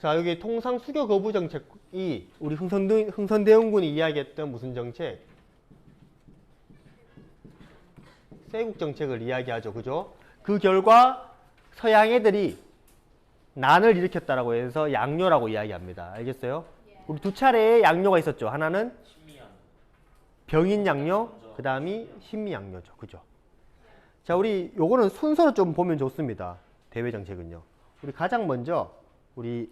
자, 여기 통상 수교 거부 정책이 우리 흥선대원군이 이야기했던 무슨 정책? 쇄국 정책을 이야기하죠. 그죠? 그 결과 서양 애들이 난을 일으켰다라고 해서 양요라고 이야기합니다. 알겠어요? 우리 두 차례의 양요가 있었죠. 하나는 병인 양요, 그 다음이 신미 양요죠. 그죠? 자, 우리 요거는 순서로 좀 보면 좋습니다. 대외 정책은요. 우리 가장 먼저 우리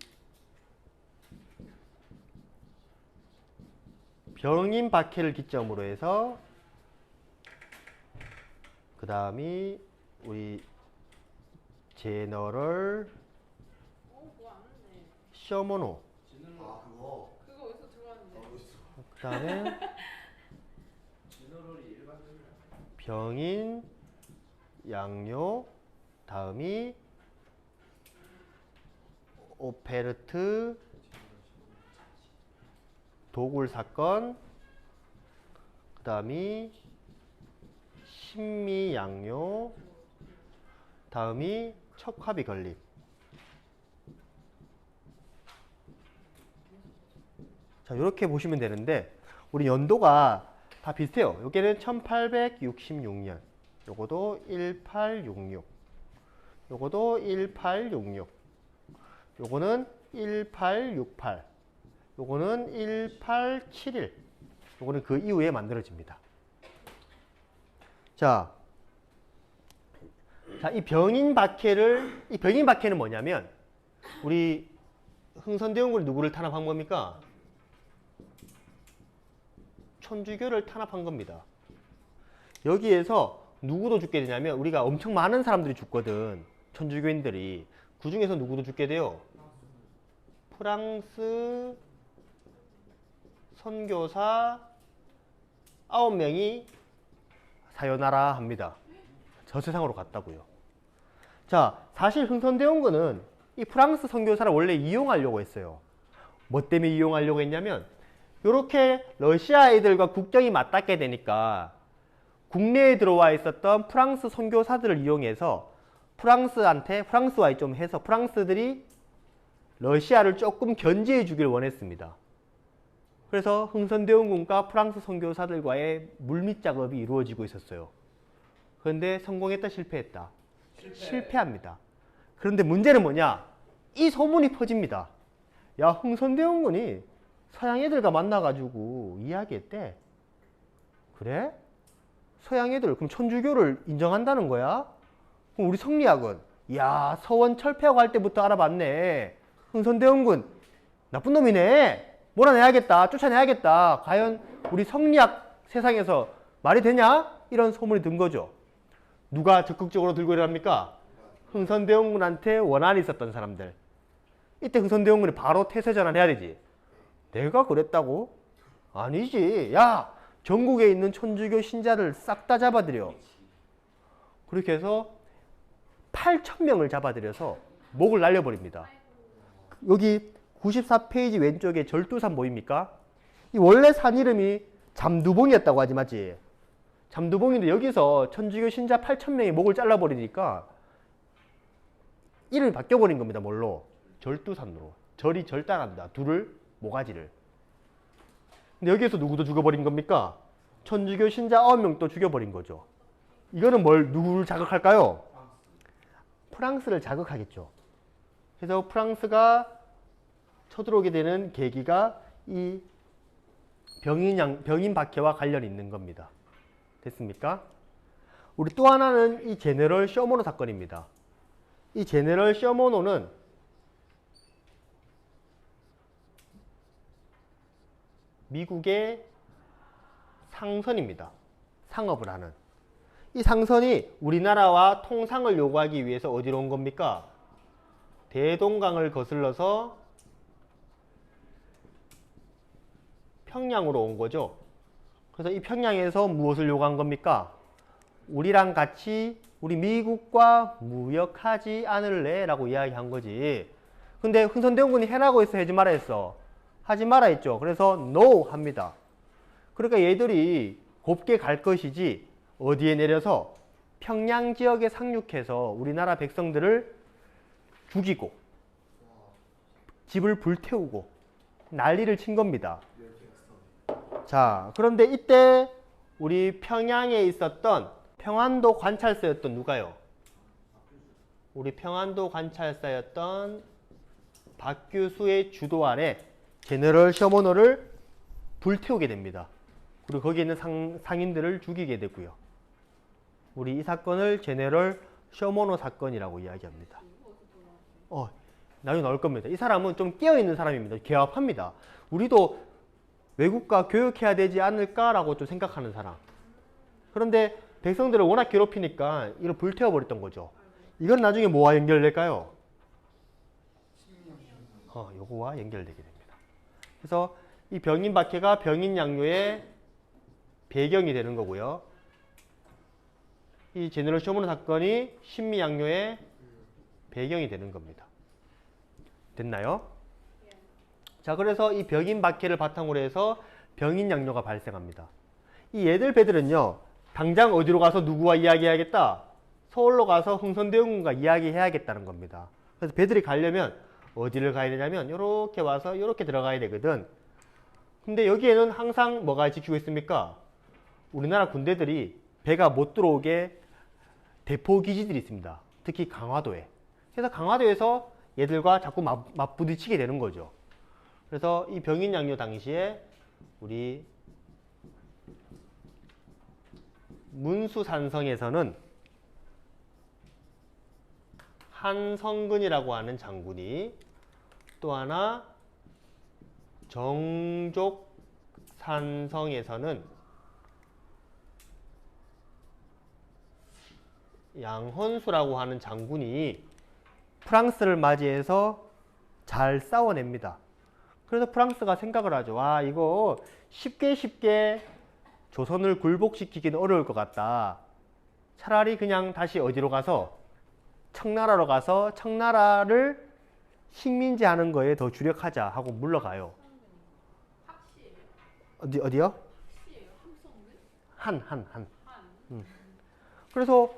병인 박해를 기점으로 해서 그 다음이 우리 제너럴 쇼모노 그거 어디서 들어왔는데? 그 다음에 병인 양요 다음이 오페르트 도굴 사건 그 다음이 신미 양요 다음이 척화비 건립. 자, 이렇게 보시면 되는데 우리 연도가 다 비슷해요. 여기는 1866년, 요거도 1866, 요거도 1866, 요거는 1868, 요거는 1871, 요거는 그 이후에 만들어집니다. 자, 이 병인 박해는 뭐냐면 우리 흥선대원군이 누구를 탄압한 겁니까? 천주교를 탄압한 겁니다. 여기에서 누구도 죽게 되냐면 우리가 엄청 많은 사람들이 죽거든. 천주교인들이. 그 중에서 누구도 죽게 돼요? 프랑스 선교사 9명이 사요나라 합니다. 저 세상으로 갔다고요. 자, 사실 흥선대원군은 이 프랑스 선교사를 원래 이용하려고 했어요. 뭐 때문에 이용하려고 했냐면 이렇게 러시아 애들과 국경이 맞닿게 되니까 국내에 들어와 있었던 프랑스 선교사들을 이용해서 프랑스와의 좀 해서 프랑스들이 러시아를 조금 견제해 주길 원했습니다. 그래서 흥선대원군과 프랑스 선교사들과의 물밑 작업이 이루어지고 있었어요. 그런데 성공했다, 실패했다? 실패합니다. 그런데 문제는 뭐냐? 이 소문이 퍼집니다. 야, 흥선대원군이 서양 애들과 만나가지고 이야기했대. 그래? 서양 애들, 그럼 천주교를 인정한다는 거야? 그럼 우리 성리학은, 야, 서원 철폐하고 할 때부터 알아봤네. 흥선대원군, 나쁜 놈이네. 몰아내야겠다. 쫓아내야겠다. 과연 우리 성리학 세상에서 말이 되냐? 이런 소문이 든 거죠. 누가 적극적으로 들고 일어납니까? 흥선대원군한테 원한이 있었던 사람들. 이때 흥선대원군이 바로 태세 전환해야 되지. 내가 그랬다고? 아니지. 야, 전국에 있는 천주교 신자를 싹 다 잡아들여. 그렇게 해서 8,000명을 잡아들여서 목을 날려버립니다. 여기 94페이지 왼쪽에 절두산 보입니까? 이 원래 산 이름이 잠두봉이었다고 하지 맞지? 잠두봉인데 여기서 천주교 신자 8,000명의 목을 잘라버리니까 이름이 바뀌어버린 겁니다. 뭘로? 절두산으로. 절이 절단합니다. 둘을, 모가지를. 근데 여기에서 누구도 죽여버린 겁니까? 천주교 신자 9명도 죽여버린 거죠. 이거는 누구를 자극할까요? 프랑스를 자극하겠죠. 그래서 프랑스가 쳐들어오게 되는 계기가 이 병인 박해와 관련이 있는 겁니다. 됐습니까? 우리 또 하나는 이 제너럴 쇼모노 사건입니다. 이 제너럴 쇼모노는 미국의 상선입니다. 상업을 하는. 이 상선이 우리나라와 통상을 요구하기 위해서 어디로 온 겁니까? 대동강을 거슬러서 평양으로 온 거죠. 그래서 이 평양에서 무엇을 요구한 겁니까? 우리랑 같이 우리 미국과 무역하지 않을래? 라고 이야기한 거지. 근데 흥선대원군이 해라고 해서 하지 마라 했어. 하지 마라 했죠. 그래서 NO 합니다. 그러니까 얘들이 곱게 갈 것이지 어디에 내려서 평양 지역에 상륙해서 우리나라 백성들을 죽이고 집을 불태우고 난리를 친 겁니다. 자, 그런데 이때 우리 평양에 있었던 평안도 관찰사였던 누가요? 우리 평안도 관찰사였던 박규수의 주도 아래 제너럴 셔머너를 불태우게 됩니다. 그리고 거기에 있는 상인들을 죽이게 되고요. 우리 이 사건을 제너럴 셔머너 사건이라고 이야기합니다. 나중에 나올 겁니다. 이 사람은 좀 깨어있는 사람입니다. 개업합니다. 우리도 외국과 교역해야 되지 않을까라고 좀 생각하는 사람. 그런데 백성들을 워낙 괴롭히니까 이걸 불태워버렸던 거죠. 이건 나중에 뭐와 연결될까요? 요거와 연결되게 됩니다. 그래서 이 병인박해가 병인양요의 배경이 되는 거고요. 이 제너럴 쇼머너 사건이 신미양요의 배경이 되는 겁니다. 됐나요? 자, 그래서 이 병인박해를 바탕으로 해서 병인양요가 발생합니다. 이 얘들 배들은요, 당장 어디로 가서 누구와 이야기해야겠다? 서울로 가서 흥선대원군과 이야기해야겠다는 겁니다. 그래서 배들이 가려면 어디를 가야 되냐면 이렇게 와서 이렇게 들어가야 되거든. 근데 여기에는 항상 뭐가 지키고 있습니까? 우리나라 군대들이 배가 못 들어오게 대포 기지들이 있습니다. 특히 강화도에. 그래서 강화도에서 얘들과 자꾸 맞부딪히게 되는 거죠. 그래서 이 병인양요 당시에 우리 문수산성에서는 한성근이라고 하는 장군이 또 하나 정족산성에서는 양헌수라고 하는 장군이 프랑스를 맞이해서 잘 싸워냅니다. 그래서 프랑스가 생각을 하죠. 와, 이거 쉽게 조선을 굴복시키기는 어려울 것 같다. 차라리 그냥 다시 어디로 가서 청나라로 가서 청나라를 식민지하는 거에 더 주력하자 하고 물러가요. 어디요? 한. 그래서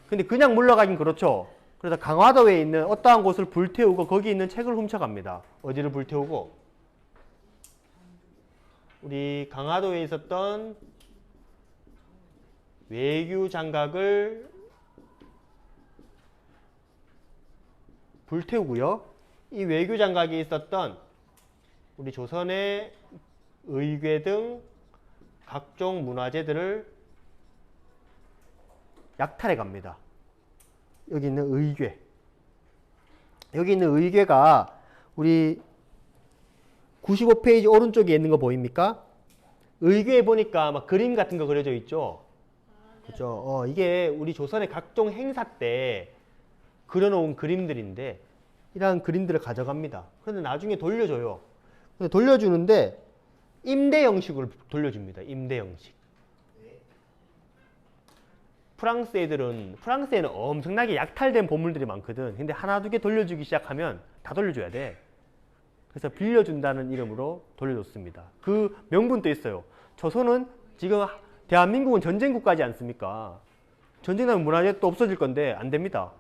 근데 그냥 물러가긴 그렇죠. 그래서 강화도에 있는 어떠한 곳을 불태우고 거기 있는 책을 훔쳐갑니다. 어디를 불태우고? 우리 강화도에 있었던 외교 장각을 불태우고요. 이 외교 장각에 있었던 우리 조선의 의궤 등 각종 문화재들을 약탈해 갑니다. 여기 있는 의궤. 여기 있는 의궤가 우리 95페이지 오른쪽에 있는 거 보입니까? 의궤에 보니까 막 그림 같은 거 그려져 있죠? 그죠? 이게 우리 조선의 각종 행사 때 그려놓은 그림들인데 이러한 그림들을 가져갑니다. 그런데 나중에 돌려줘요. 근데 돌려주는데 임대 형식으로 돌려줍니다. 임대 형식. 프랑스에는 엄청나게 약탈된 보물들이 많거든. 근데 하나 두 개 돌려주기 시작하면 다 돌려줘야 돼. 그래서 빌려준다는 이름으로 돌려줬습니다. 그 명분도 있어요. 조선은 지금 대한민국은 전쟁국가지 않습니까? 전쟁나면 문화재 또 없어질 건데 안 됩니다.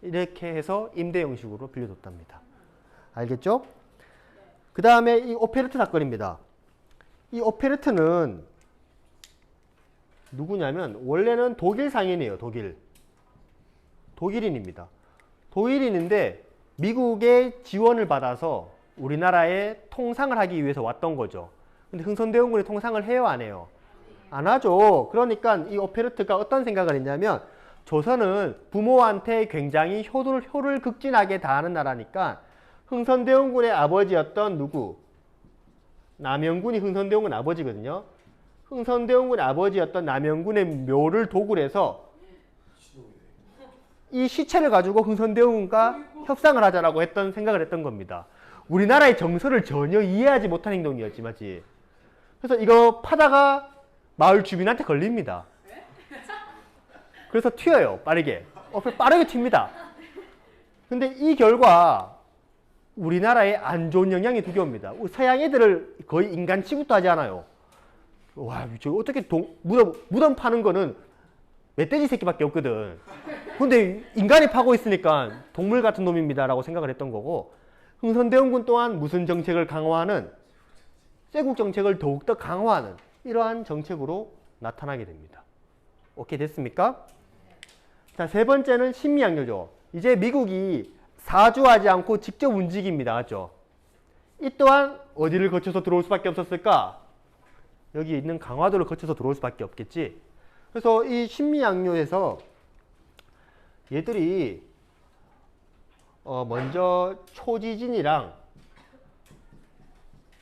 이렇게 해서 임대 형식으로 빌려줬답니다. 알겠죠? 그 다음에 이 오페르트 사건입니다. 이 오페르트는 누구냐면 원래는 독일 상인이에요. 독일인입니다. 독일인인데 미국의 지원을 받아서 우리나라에 통상을 하기 위해서 왔던 거죠. 근데 흥선대원군이 통상을 해요, 안 해요? 안 하죠. 그러니까 이 오페르트가 어떤 생각을 했냐면 조선은 부모한테 굉장히 효를 극진하게 다하는 나라니까 흥선대원군의 아버지였던 누구? 남영군이 흥선대원군 아버지거든요. 흥선대원군의 아버지였던 남영군의 묘를 도굴 해서 이 시체를 가지고 흥선대원군과 협상을 하자라고 생각을 했던 겁니다. 우리나라의 정서를 전혀 이해하지 못한 행동이었지, 맞지? 그래서 이거 파다가 마을 주민한테 걸립니다. 그래서 튀어요, 빠르게. 빠르게 튑니다. 근데 이 결과 우리나라에 안 좋은 영향이 두 개 옵니다. 서양 애들을 거의 인간 취급도 하지 않아요. 와, 저 어떻게 무덤 파는 거는 멧돼지 새끼밖에 없거든. 근데 인간이 파고 있으니까 동물 같은 놈입니다라고 생각을 했던 거고, 흥선대원군 또한 무슨 정책을 강화하는 쇄국 정책을 더욱더 강화하는 이러한 정책으로 나타나게 됩니다. 오케이 됐습니까? 자, 세 번째는 신미양요죠. 이제 미국이 사주하지 않고 직접 움직입니다. 맞죠? 이 또한 어디를 거쳐서 들어올 수밖에 없었을까? 여기 있는 강화도를 거쳐서 들어올 수밖에 없겠지. 그래서 이 신미양요에서 얘들이 먼저 초지진이랑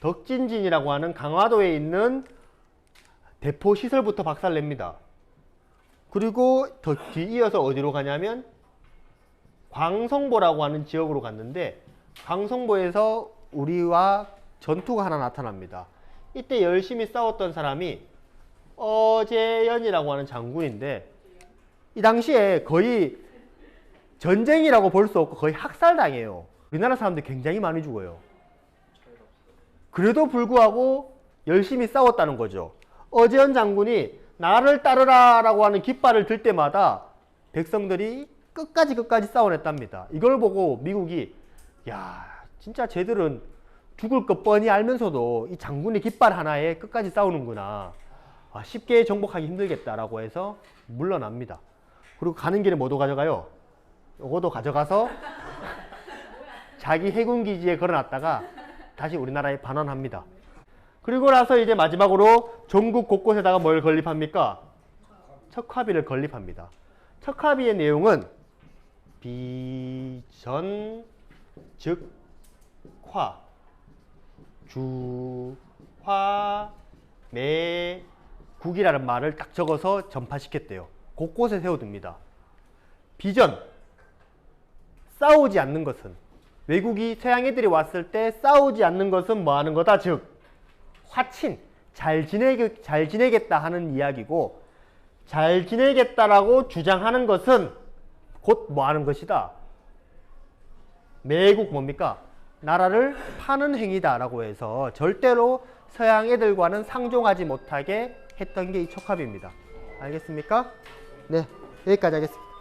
덕진진이라고 하는 강화도에 있는 대포 시설부터 박살냅니다. 그리고 더 뒤이어서 어디로 가냐면 광성보라고 하는 지역으로 갔는데 광성보에서 우리와 전투가 하나 나타납니다. 이때 열심히 싸웠던 사람이 어제연이라고 하는 장군인데 이 당시에 거의 전쟁이라고 볼 수 없고 거의 학살당해요. 우리나라 사람들 굉장히 많이 죽어요. 그래도 불구하고 열심히 싸웠다는 거죠. 어제연 장군이 나를 따르라 라고 하는 깃발을 들 때마다 백성들이 끝까지 싸워냈답니다. 이걸 보고 미국이 야 진짜 쟤들은 죽을 것 뻔히 알면서도 이 장군의 깃발 하나에 끝까지 싸우는구나. 쉽게 정복하기 힘들겠다라고 해서 물러납니다. 그리고 가는 길에 뭐도 가져가요? 요거도 가져가서 자기 해군기지에 걸어놨다가 다시 우리나라에 반환합니다. 그리고 나서 이제 마지막으로 전국 곳곳에다가 뭘 건립합니까? 척화비를 건립합니다. 척화비의 내용은 비전, 즉, 화, 주, 화, 매, 국이라는 말을 딱 적어서 전파시켰대요. 곳곳에 세워둡니다. 비전, 싸우지 않는 것은 외국이 서양 애들이 왔을 때 싸우지 않는 것은 뭐 하는 거다? 즉 화친, 잘 지내겠다 하는 이야기고 잘 지내겠다라고 주장하는 것은 곧 뭐 하는 것이다? 매국 뭡니까? 나라를 파는 행위다 라고 해서 절대로 서양 애들과는 상종하지 못하게 했던 게 이 척합입니다. 알겠습니까? 네, 여기까지 하겠습니다.